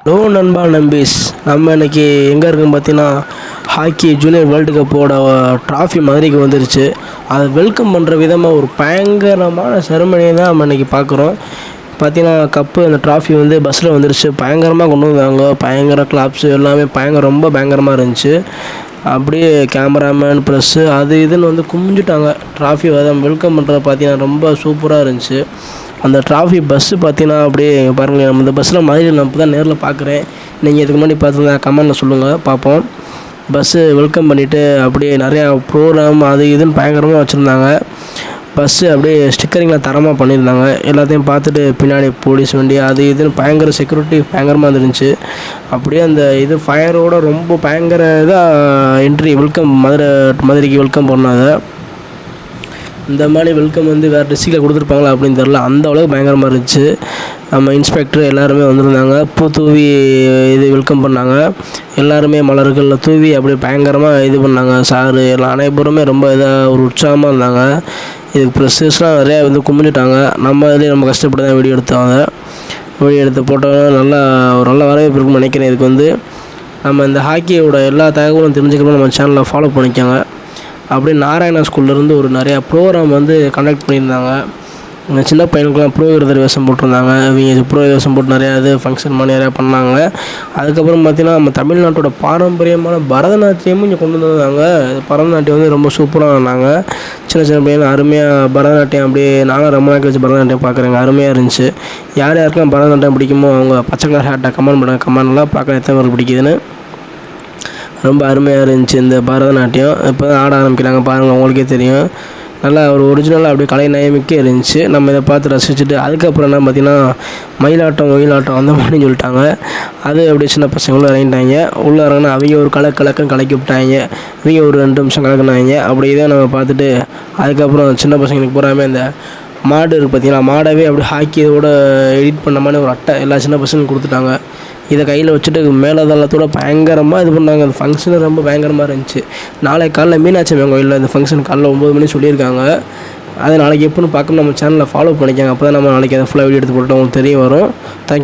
Hello நண்பா நம்பீஸ், நம்ம இன்னைக்கு எங்கே இருக்குன்னு பார்த்தீங்கன்னா ஹாக்கி ஜூனியர் வேர்ல்டு கப்போட ட்ராஃபி மதுரைக்கு வந்துருச்சு. அதை வெல்கம் பண்ணுற விதமாக ஒரு பயங்கரமான செரமனியை தான் நம்ம இன்றைக்கி பார்க்குறோம். பார்த்தீங்கன்னா கப்பு அந்த ட்ராஃபி வந்து பஸ்ஸில் வந்துருச்சு. பயங்கரமாக கொண்டு வந்தாங்க. பயங்கர கிளாப்ஸு எல்லாமே ரொம்ப பயங்கரமாக இருந்துச்சு. அப்படியே கேமராமேன் ப்ரெஸ்ஸு அது இதுன்னு வந்து குமிஞ்சிட்டாங்க. ட்ராஃபி வெல்கம் பண்ணுறது பார்த்தீங்கன்னா ரொம்ப சூப்பராக இருந்துச்சு. அந்த ட்ராஃபி பஸ்ஸு பார்த்தீங்கன்னா அப்படியே பாருங்கள், நம்ம இந்த பஸ்ஸில் மதுரையில் நான் இப்போ தான் நேரில் பார்க்குறேன். நீங்கள் இதுக்கு முன்னாடி பார்த்துருந்தா கமெண்டில் சொல்லுங்கள் பார்ப்போம். பஸ்ஸு வெல்கம் பண்ணிவிட்டு அப்படியே நிறையா ப்ரோக்ராம் அது இதுன்னு பயங்கரமாக வச்சுருந்தாங்க. பஸ்ஸு அப்படியே ஸ்டிக்கரிங்லாம் தரமாக பண்ணியிருந்தாங்க. எல்லாத்தையும் பார்த்துட்டு பின்னாடி போலீஸ் வண்டி அது இதுன்னு பயங்கர செக்யூரிட்டி பயங்கரமாக இருந்துச்சு. அப்படியே அந்த இது ஃபயரோட ரொம்ப பயங்கர இதாக என்ட்ரி வெல்கம் மதுரைக்கு வெல்கம் பண்ணாங்க. இந்த மாதிரி வெல்கம் வந்து வேறு டிஸ்ட்ரிக்டில் கொடுத்துருப்பாங்களா அப்படின்னு தெரில, அந்த அளவுக்கு பயங்கரமாக இருந்துச்சு. நம்ம இன்ஸ்பெக்டர் எல்லாருமே வந்திருந்தாங்க. பூ தூவி இது வெல்கம் பண்ணாங்க. எல்லாருமே மலர்களில் தூவி அப்படியே பயங்கரமாக இது பண்ணாங்க. சாரு எல்லாம் அனைவருமே ரொம்ப இதாக ஒரு உற்சாகமாக இருந்தாங்க. இதுக்கு ப்ரெஸ்ஸஸ்லாம் நிறையா வந்து கும்பிட்டுட்டாங்க. நம்ம இதுலேயே நம்ம கஷ்டப்பட்டு தான் வீடியோ எடுத்து போட்டோன்னா ஒரு நல்ல வரவேற்பு இருக்குன்னு நினைக்கிறேன். இதுக்கு வந்து நம்ம இந்த ஹாக்கியோட எல்லா தகவலும் தெரிஞ்சுக்கணும். நம்ம சேனலில் ஃபாலோ பண்ணிக்கோங்க. அப்படியே நாராயணா ஸ்கூல்லேருந்து ஒரு நிறையா ப்ரோக்ராம் வந்து கண்டக்ட் பண்ணியிருந்தாங்க. சின்ன பையனுக்குலாம் ப்ரோகிரதர் வேஷம் போட்டிருந்தாங்க. இவங்க ப்ரோ வேஷம் போட்டு நிறையா இது ஃபங்க்ஷன் மாதிரி நிறையா பண்ணாங்க. அதுக்கப்புறம் பார்த்திங்கன்னா நம்ம தமிழ்நாட்டோட பாரம்பரியமான பரதநாட்டியமும் இங்கே கொண்டு வந்தாங்க. பரதநாட்டியம் வந்து ரொம்ப சூப்பராக இருந்தாங்க. சின்ன பையன் அருமையாக பரதநாட்டியம் அப்படியே நானும் ரொம்ப நாள் கழிச்சு பரதநாட்டியம் பார்க்குறேங்க. அருமையாக இருந்துச்சு. யாருக்கெல்லாம் பரதநாட்டியம் பிடிக்குமோ அவங்க பச்சை கலர் ஹேட்டை கமெண்ட் பண்ணுங்கள். கமெண்ட்லாம் பார்க்க எத்தனை பேருக்கு பிடிக்குதுன்னு. ரொம்ப அருமையாக இருந்துச்சு இந்த பரதநாட்டியம். இப்போ தான் ஆட ஆரம்பிக்கிறாங்க பாருங்கள், உங்களுக்கே தெரியும். நல்லா ஒரு ஒரிஜினலாக அப்படியே கலை நயமிக்கே இருந்துச்சு. நம்ம இதை பார்த்து ரசிச்சுட்டு அதுக்கப்புறம் என்ன பார்த்திங்கன்னா ஒயிலாட்டம் அந்த மாதிரி சொல்லிட்டாங்க. அது அப்படியே சின்ன பசங்களும் இறங்கிட்டாங்க. உள்ளே இறங்கினா அவங்க ஒரு கலக்குன்னு கலக்கி விட்டாங்க. இவங்க ஒரு 2 நிமிஷம் கலக்குனாங்க. அப்படி இதை நம்ம பார்த்துட்டு அதுக்கப்புறம் சின்ன பசங்களுக்கு பூராமே இந்த மாடு இருக்குது பார்த்திங்கன்னா, மாடவே அப்படியே ஹாக்கி இதோட எடிட் பண்ண மாதிரி ஒரு அட்டை எல்லா சின்ன பசங்களுக்கும் கொடுத்துட்டாங்க. இதை கையில் வச்சுட்டு மேலதளத்தோட பயங்கரமாக இது பண்ணாங்க. அந்த ஃபங்க்ஷனு ரொம்ப பயங்கரமாக இருந்துச்சு. நாளைக்கு காலைல மீனாட்சி அம்மன் கோயிலில் இந்த ஃபங்க்ஷன் காலைல 9 மணி சொல்லியிருக்காங்க. அதை நாளைக்கு எப்போன்னு பார்க்க நம்ம சேனலில் ஃபாலோ பண்ணிக்காங்க. அப்போ தான் நம்ம நாளைக்கு அதை ஃபுல்லாக வீடியோ எடுத்து போட்டு உங்களுக்கு தெரிய வரும். தேங்க்யூ.